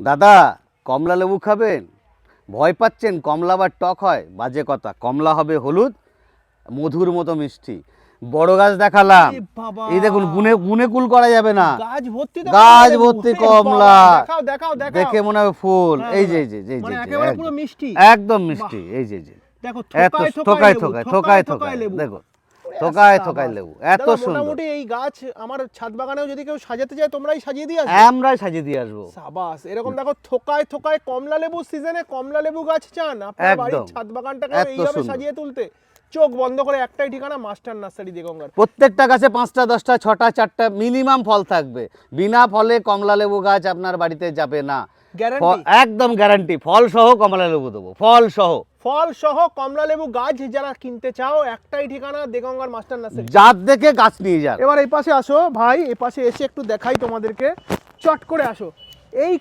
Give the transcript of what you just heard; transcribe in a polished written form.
দাদা কমলা লেবু খাবেন? ভয় পাচ্ছেন কমলা আবার টক হয়? বাজে কথা, কমলা হবে হলুদ, মধুর মতো মিষ্টি। বড় গাছ দেখালাম, এ বাবা, এই দেখুন গুনে গুনে কুল করা যাবে না, গাছ ভর্তি তো গাছ কমলা লেবু। ভর্তি এ কমলা। বাবা, দেখাও দেখাও দেখাও। দেখে মনে হবে ফুল। হ্যাঁ, এই যে হ্যাঁ। এই যে এই যে মানে এই যে, একেবারে পুরো একদম মিষ্টি। একদম মিষ্টি। এই যে এই যে দেখো এত থোকায় থোকায় থোকায় থোকায় লেবু, থোকায় লেবু। দেখুন, ওরে থোকায় সাবাস। থোকায় লেবু, এত দাদা, সুন্দর। মোটামুটি এই গাছ আমার ছাদ বাগানেও যদি কেউ সাজাতে চায় তোমরাই সাজিয়ে দিয়ে আসবে। আমরাই সাজিয়ে দিয়ে আসবো। সাবাস। এরকম দেখো থোকায় থোকায় কমলা লেবু সিজনে কমলা লেবু গাছ চান আপনার বাড়ির একদম। ছাদ বাগানটাকে এত এইভাবে সুন্দর। সাজিয়ে তুলতে, চোখ বন্ধ করে একটাই ঠিকানা, মাস্টার নার্সারি দেগঙ্গার। প্রত্যেকটা গাছে 5টা 10টা 6টা 4টা মিনিমাম ফল থাকবে। বিনা ফলে কমলা লেবু গাছ আপনার বাড়িতে যাবে না। গ্যারান্টি, একদম গ্যারান্টি, ফল সহ কমলা লেবু দেবো, ফল সহ। ফল সহ কমলা লেবু গাছ যারা কিনতে চাও একটাই ঠিকানা, দেগঙ্গার মাস্টার নার্সারি। জাত দেখে গাছ নিয়ে যান। এবার এই পাশে আসো ভাই, এই পাশে এসে একটু দেখাই তোমাদেরকে, চট করে আসো। এই